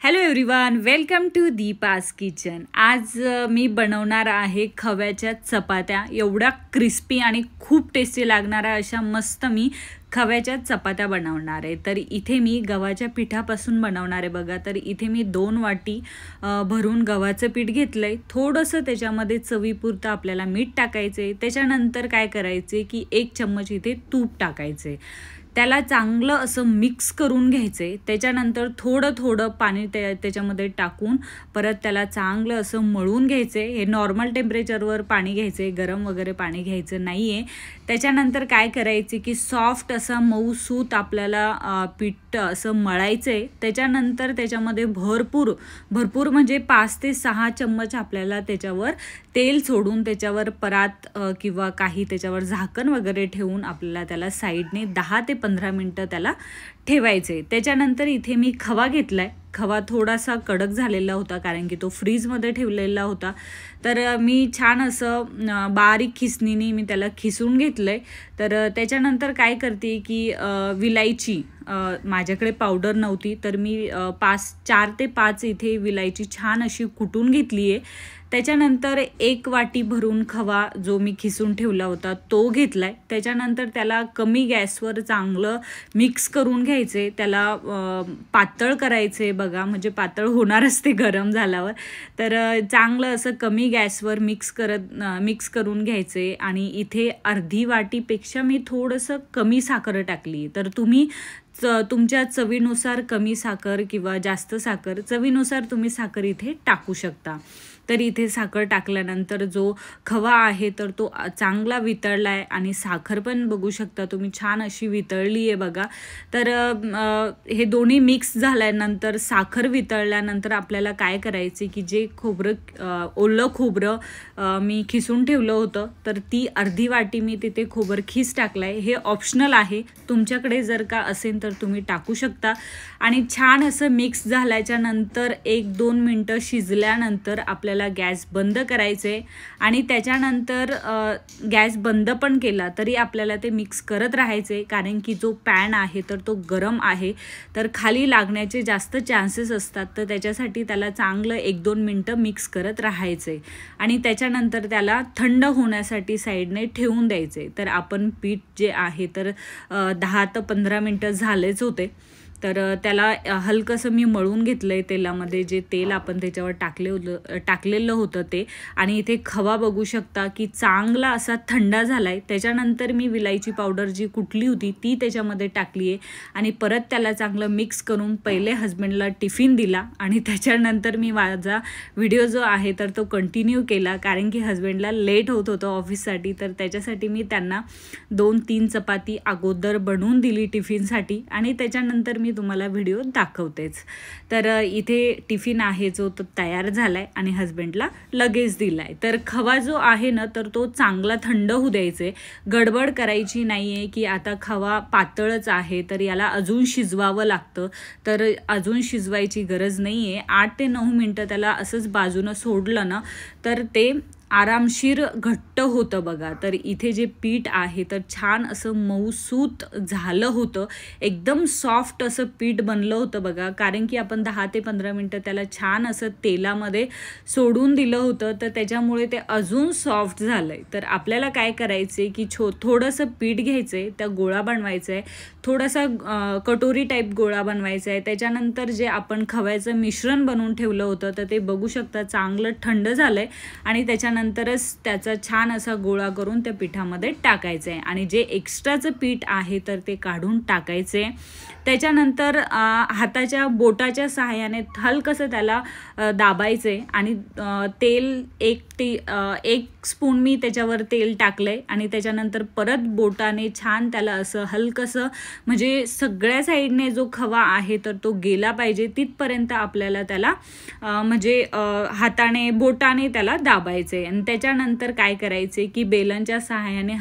Hello everyone, welcome to Deepa's kitchen. आज मी बनवणार आहे खव्याच्या चपात्या। एवढ्या क्रिस्पी आणि खूप टेस्टी लागणाऱ्या अशा मस्त मी खव्याच्या चपात्या बनवणार आहे। तर इथे मी गव्हाच्या पिठापासून बनवणार आहे बघा। तर इथे मी 2 वाटी भरून गव्हाचं पीठ घेतलंय। थोडंसं त्याच्यामध्ये चवीपुरतं आपल्याला मीठ टाकायचे। त्याच्यानंतर काय करायचे की 1 चम्मच इथे तूप टाकायचे। त्याला चांगलं असं मिक्स करून घ्यायचे। त्याच्यानंतर थोडं पाणी त्याच्यामध्ये टाकून परत त्याला चांगलं असं मळून घ्यायचे। हे नॉर्मल टेम्परेचरवर पाणी घ्यायचे, गरम वगैरे पाणी घ्यायचं नाहीये। त्याच्यानंतर काय करायचे की सॉफ्ट असा मऊसूत आपल्याला पीठ असं मळायचे। त्याच्यानंतर त्याच्यामध्ये भरपूर म्हणजे 5 ते 6 चम्मच आपल्याला त्याच्यावर तेल सोडून त्याच्यावर परात किंवा काही त्याच्यावर झाकण वगैरे ठेवून आपल्याला त्याला साइडने 10 ते 15 मिनिटं त्याला ठेवायचे। त्याच्यानंतर इथे मी खवा घेतलाय। खवा थोडासा कडक झालेला होता कारण की तो फ्रीजमध्ये ठेवलेला होता। तर मी छान असं बारीक खिसणीने मी त्याला खिसून घेतलंय। तर त्याच्यानंतर काय करते की विलायची माझ्याकडे पावडर नव्हती तर मी 4 ते 5 इथे विलायची छान अशी कुटून घेतली आहे। त्याच्यानंतर 1 वाटी भरून खवा जो मी खिसून ठेवला होता तो घेतलाय। त्याच्यानंतर त्याला कमी गॅसवर चांगलं मिक्स करून घ्यायचे। त्याला पातळ करायचे बघा, म्हणजे पातळ होणारच ते गरम झाल्यावर। तर चांगलं असं कमी गॅसवर मिक्स करून घ्यायचे। आणि इथे अर्धी वाटीपेक्षा मी थोडंसं कमी साखर टाकली। तर तुम्ही तुमच्या चवीनुसार कमी साखर किंवा जास्त साखर चवीनुसार तुम्ही साखर इथे टाकू शकता। तर इथे साखर टाकल्यानंतर जो खवा आहे तर तो चांगला वितळलाय आणि साखर पण बघू शकता तुम्ही छान अशी वितळली आहे बघा। तर हे दोन्ही मिक्स झाल्यानंतर साखर वितळल्यानंतर आपल्याला काय करायचे की जे ओलं खोबरं मी खिसून ठेवलं होतं तर ती अर्धी वाटी मी तिथे खोबरखीस टाकलाय। हे ऑप्शनल आहे, तुमच्याकडे जर का असेल तर तुम्ही टाकू शकता। आणि छान असं मिक्स झाल्याच्या नंतर 1-2 मिनिटं शिजल्यानंतर आपल्याला गॅस बंद करायचे। आणि त्याच्यानंतर गॅस बंद पण केला तरी आपल्याला ते मिक्स करत राहायचे कारण की जो पॅन आहे तर तो गरम आहे तर खाली लागण्याचे जास्त चान्सेस असतात। तर त्याच्यासाठी त्याला चांगलं 1-2 मिनिटं मिक्स करत राहायचे आणि त्याच्यानंतर त्याला थंड होण्यासाठी साईडने ठेवून द्यायचे। तर आपण पीठ जे आहे तर 10 ते 15 मिनिटं झालेच होते। तर त्याला हलकंसं मी मळून घेतलंय तेलामध्ये, जे तेल आपण त्याच्यावर टाकलेलं होतं ते। आणि इथे खवा बघू शकता की चांगला असा थंड झालाय। त्याच्यानंतर मी विलायची पावडर जी कुटली होती ती त्याच्यामध्ये टाकली आहे आणि परत त्याला चांगलं मिक्स करून पहिले हस्बंडला टिफिन दिला आणि त्याच्यानंतर मी माझा व्हिडिओ जो आहे तर तो कंटिन्यू केला कारण की हस्बंडला लेट होत होतं ऑफिससाठी। तर त्याच्यासाठी मी त्यांना 2-3 चपाती अगोदर बनवून दिली टिफिनसाठी आणि त्याच्यानंतर मी तुम्हाला व्हिडिओ दाखवतेच। तर इथे टिफिन आहे जो तो तयार झालाय आणि हस्बंडला लगेच दिलाय। तर खवा जो आहे ना तर तो चांगला थंड होऊ द्यायचे, गडबड करायची नाहीये की आता खवा पातळच आहे तर याला अजून शिजवावं लागतं। तर अजून शिजवायची गरज नाहीये। 8 ते 9 मिनिटं त्याला असंच बाजूनं सोडलं ना तर ते आरामशीर घट्ट होतं बघा। तर इथे जे पीठ आहे तर छान असं मऊसूत झालं होतं, एकदम सॉफ्ट असं पीठ बनलं होतं बघा। कारण की आपण 10 ते 15 मिनिटं त्याला छान असं तेलामध्ये सोडून दिलं होतं तर त्याच्यामुळे ते अजून सॉफ्ट झालंय। तर आपल्याला काय करायचे की थोडंसं पीठ घ्यायचंय, त्या गोळा बनवायचा आहे, थोडासा कटोरी टाईप गोळा बनवायचा आहे। त्याच्यानंतर जे आपण खव्याचं मिश्रण बनवून ठेवलं होतं तर ते बघू शकता चांगलं थंड झालंय आणि त्याच्यानंतरच त्याचा छान असा गोळा करून त्या पिठामध्ये टाकायचं आहे आणि जे एक्स्ट्राचं पीठ आहे तर ते काढून टाकायचे। त्याच्यानंतर हाताच्या बोटाच्या सहाय्याने हलकंसं त्याला दाबायचे आणि तेल 1 स्पून मी त्याच्यावर तेल टाकलंय आणि त्याच्यानंतर परत बोटाने छान त्याला असं हलकंसं, म्हणजे सगळ्या साईडने जो खवा आहे तर तो गेला पाहिजे तिथपर्यंत आपल्याला त्याला म्हणजे बोटाने त्याला दाबायचे। आणि त्याच्यानंतर काय करायचे की बेलनच्या सहाय्याने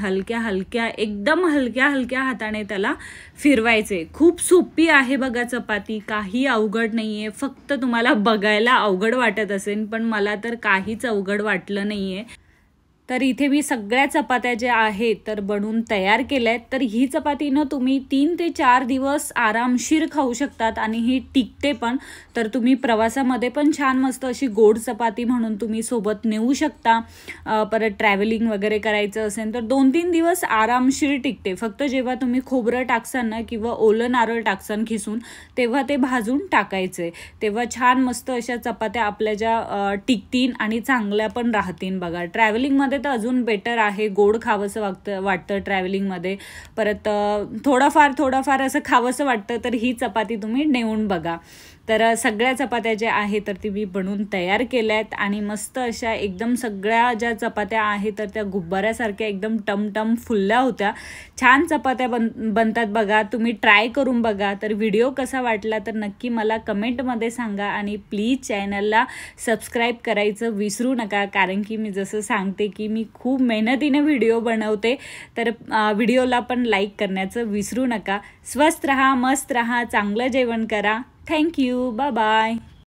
एकदम हलक्या हाताने त्याला फिरवायचे। खूप सोपी आहे बघा चपाती, काही अवघड नाहीये। फक्त तुम्हाला बघायला अवघड वाटत असेल पण मला तर काहीच अवघड वाटलं नाहीये। तर इथे मी सगळ्या चपात्या ज्या आहेत तर बनवून तयार केल्या आहेत. तर ही चपाती ना तुम्ही 3 ते 4 दिवस आरामशीर खाऊ शकतात आणि ही टिकते पण. तर तुम्ही प्रवासामध्ये पण छान मस्त अशी गोड चपाती म्हणून तुम्ही सोबत नेऊ शकता. परत ट्रॅव्हलिंग वगैरे करायचं असेल तर 2-3 दिवस आरामशीर टिकते. फक्त जेव्हा तुम्ही खोबरं टाकसान ना किंवा ओलं नारळ टाकसान खिसून, तेव्हा ते भाजून टाकायचे, तेव्हा छान मस्त अशा चपात्या आपल्या ज्या टिकतील आणि चांगल्या पण राहतील बघा. ट्रॅव्हलिंगमध्ये तर अजून बेटर आहे, गोड खावंसं वाटतं ट्रॅव्हलिंगमध्ये. परत थोडंफार असं खावंसं वाटतं तर ही चपाती तुम्ही नेऊन बघा. तर सगळ्या चपात्या ज्या आहेत तर ती मी बनवून तयार केल्या आहेत आणि मस्त अशा एकदम सगळ्या ज्या चपात्या आहेत तर त्या गुब्बाऱ्यासारख्या एकदम टमटम फुलल्या होत्या. छान चपात्या बनतात बघा, तुम्ही ट्राय करून बघा. तर व्हिडिओ कसा वाटला तर नक्की मला कमेंटमध्ये सांगा आणि प्लीज चॅनलला सबस्क्राईब करायचं विसरू नका, कारण की मी जसं सांगते की मी खूप मेहनतीने व्हिडिओ बनवते. तर व्हिडिओला पण लाईक करण्याचं विसरू नका. स्वस्थ रहा, मस्त रहा, चांगलं जेवण करा. Thank you. Bye bye.